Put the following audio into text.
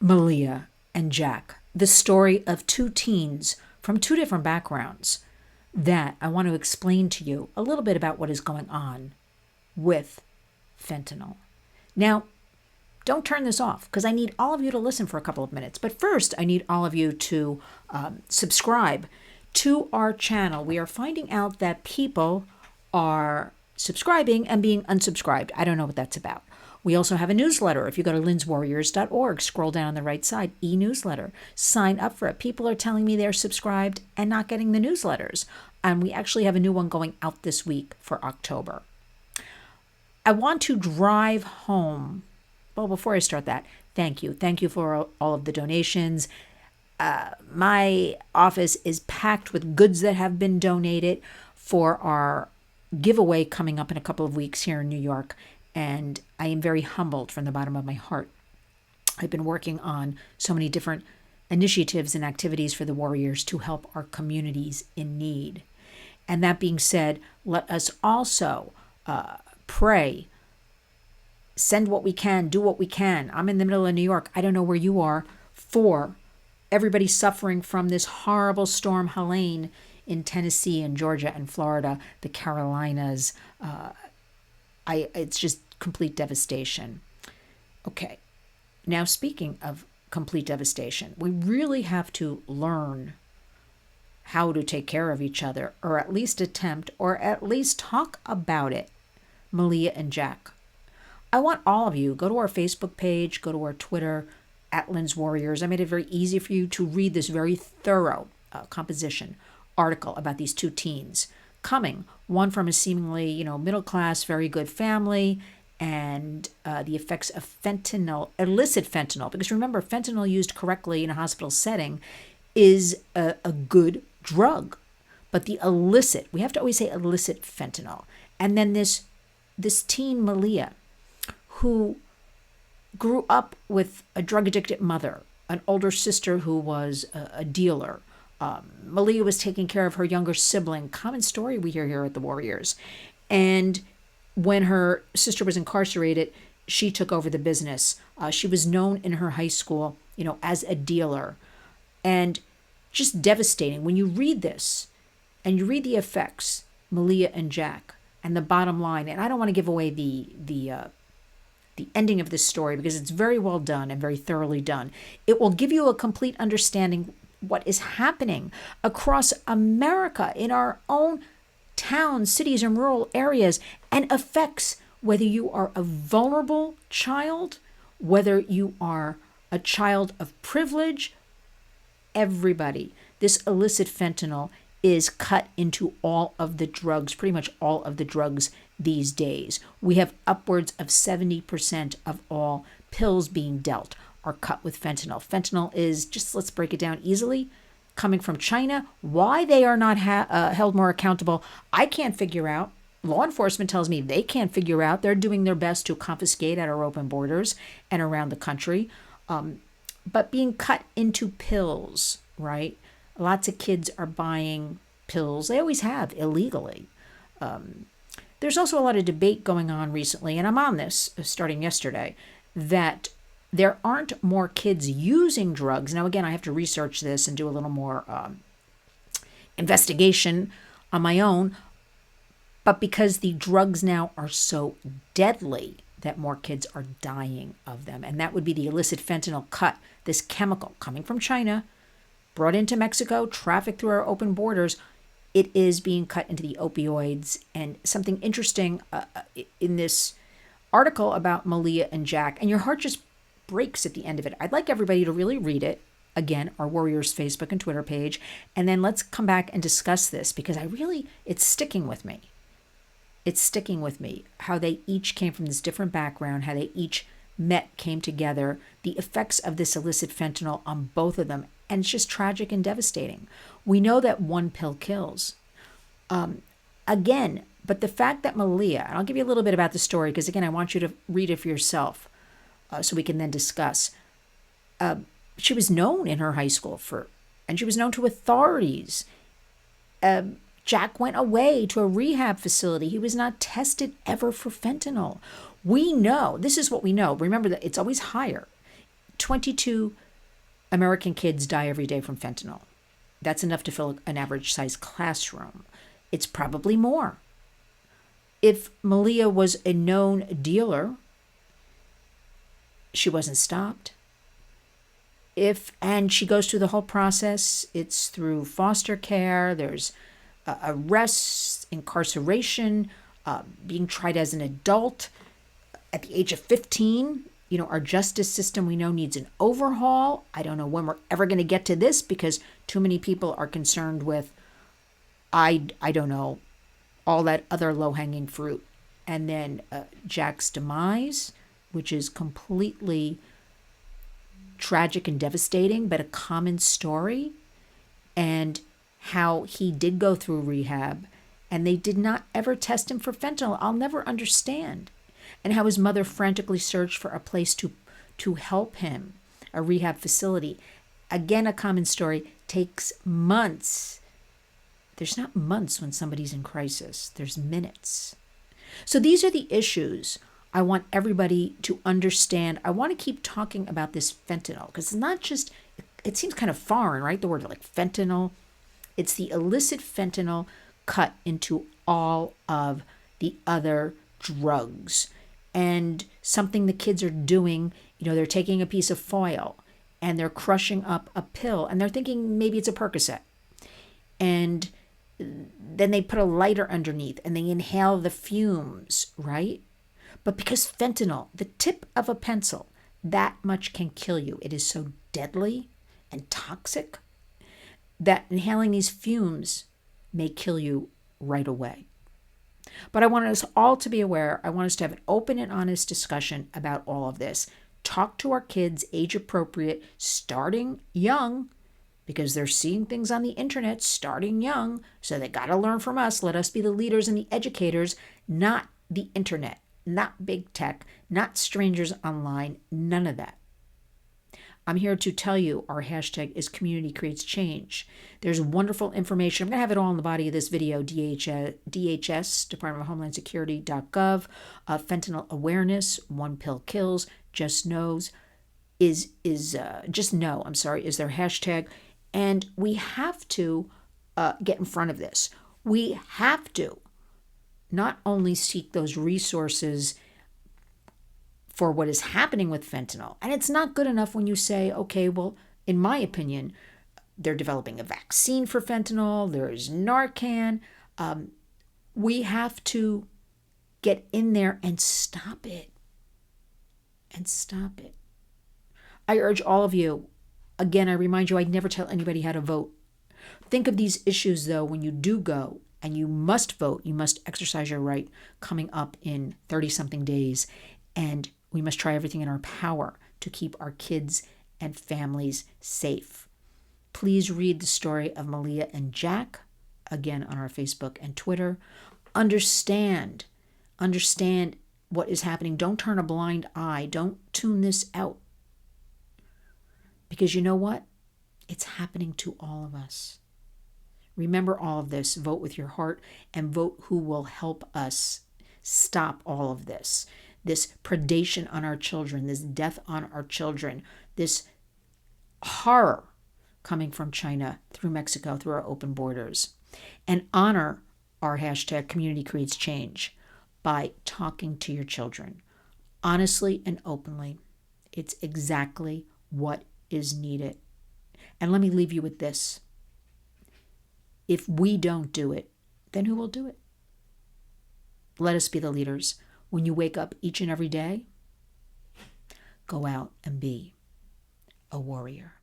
Maylia and Jack, the story of two teens from two different backgrounds that I want to explain to you a little bit about what is going on with fentanyl. Now, don't turn this off because I need all of you to listen for a couple of minutes. But first, I need all of you to subscribe to our channel. We are finding out that people are subscribing and being unsubscribed. I don't know what that's about. We also have a newsletter. If you go to lynswarriors.org, scroll down on the right side, e-newsletter. Sign up for it. People are telling me they're subscribed and not getting the newsletters. And we actually have a new one going out this week for October. I want to drive home. Well, before I start that, thank you. Thank you for all of the donations. My office is packed with goods that have been donated for our giveaway coming up in a couple of weeks here in New York. And I am very humbled from the bottom of my heart. I've been working on so many different initiatives and activities for the Warriors to help our communities in need. And that being said, let us also pray, send what we can, do what we can. I'm in the middle of New York. I don't know where you are. For everybody suffering from this horrible storm Helene in Tennessee and Georgia and Florida, the Carolinas. It's just complete devastation. Okay, now speaking of complete devastation, we really have to learn how to take care of each other, or at least attempt, or at least talk about it. Maylia and Jack. I want all of you, go to our Facebook page, go to our Twitter, at Lynn's Warriors. I made it very easy for you to read this very thorough composition article about these two teens coming, one from a seemingly, middle-class, very good family, and the effects of fentanyl, illicit fentanyl, because remember, fentanyl used correctly in a hospital setting is a good drug, but the illicit, we have to always say illicit fentanyl. And then this teen Maylia, who grew up with a drug-addicted mother, an older sister who was a dealer. Maylia was taking care of her younger sibling, common story we hear here at the Warriors. And when her sister was incarcerated, she took over the business. She was known in her high school, as a dealer. And just devastating. When you read this and you read the effects, Maylia and Jack, and the bottom line, and I don't want to give away the ending of this story because it's very well done and very thoroughly done. It will give you a complete understanding what is happening across America in our own towns, cities, and rural areas, and affects whether you are a vulnerable child, whether you are a child of privilege, everybody. This illicit fentanyl is cut into all of the drugs, pretty much all of the drugs these days. We have upwards of 70% of all pills being dealt are cut with fentanyl. Fentanyl is, just let's break it down easily, coming from China. Why they are not held more accountable, I can't figure out. Law enforcement tells me they can't figure out. They're doing their best to confiscate at our open borders and around the country. But being cut into pills, right? Lots of kids are buying pills. They always have, illegally. There's also a lot of debate going on recently, and I'm on this starting yesterday, that there aren't more kids using drugs. Now, again, I have to research this and do a little more investigation on my own. But because the drugs now are so deadly that more kids are dying of them. And that would be the illicit fentanyl cut, this chemical coming from China, brought into Mexico, trafficked through our open borders. It is being cut into the opioids. And something interesting in this article about Maylia and Jack, and your heart just breaks at the end of it. I'd like everybody to really read it. Again, our Warriors Facebook and Twitter page. And then let's come back and discuss this because it's sticking with me. It's sticking with me how they each came from this different background, how they each came together, the effects of this illicit fentanyl on both of them. And it's just tragic and devastating. We know that one pill kills. Again, but the fact that Maylia, and I'll give you a little bit about the story because, again, I want you to read it for yourself so we can then discuss. She was known in her high school and she was known to authorities. Jack went away to a rehab facility. He was not tested ever for fentanyl. We know, this is what we know. Remember that it's always higher. 22 American kids die every day from fentanyl. That's enough to fill an average sized classroom. It's probably more. If Maylia was a known dealer, she wasn't stopped. And she goes through the whole process, it's through foster care, there's arrests, incarceration, being tried as an adult at the age of 15. Our justice system, we know, needs an overhaul. I don't know when we're ever going to get to this because too many people are concerned with, I don't know, all that other low-hanging fruit. And then Jack's demise, which is completely tragic and devastating, but a common story, and how he did go through rehab and they did not ever test him for fentanyl. I'll never understand. And how his mother frantically searched for a place to help him, a rehab facility. Again, a common story, takes months. There's not months when somebody's in crisis. There's minutes. So these are the issues I want everybody to understand. I want to keep talking about this fentanyl because it's not just, it seems kind of foreign, right? The word like fentanyl. It's the illicit fentanyl cut into all of the other drugs. And something the kids are doing, they're taking a piece of foil and they're crushing up a pill and they're thinking maybe it's a Percocet. And then they put a lighter underneath and they inhale the fumes, right? But because fentanyl, the tip of a pencil, that much can kill you. It is so deadly and toxic that inhaling these fumes may kill you right away. But I want us all to be aware. I want us to have an open and honest discussion about all of this. Talk to our kids, age appropriate, starting young, because they're seeing things on the internet starting young. So they got to learn from us. Let us be the leaders and the educators, not the internet, not big tech, not strangers online, none of that. I'm here to tell you our hashtag is Community Creates Change. There's wonderful information. I'm going to have it all in the body of this video. DHS, Department of Homeland Security.gov, fentanyl awareness, one pill kills, just knows, is their hashtag. And we have to get in front of this. We have to not only seek those resources for what is happening with fentanyl. And it's not good enough when you say, okay, well, in my opinion, they're developing a vaccine for fentanyl. There's Narcan. We have to get in there and stop it. I urge all of you, again, I remind you, I'd never tell anybody how to vote. Think of these issues, though, when you do go, and you must vote. You must exercise your right coming up in 30-something days. And we must try everything in our power to keep our kids and families safe. Please read the story of Maylia and Jack, again on our Facebook and Twitter. Understand what is happening. Don't turn a blind eye. Don't tune this out. Because you know what? It's happening to all of us. Remember all of this. Vote with your heart and vote who will help us stop all of this. This predation on our children, this death on our children, this horror coming from China through Mexico, through our open borders. And honor our hashtag Community Creates Change by talking to your children honestly and openly. It's exactly what is needed. And let me leave you with this. If we don't do it, then who will do it? Let us be the leaders. When you wake up each and every day, go out and be a warrior.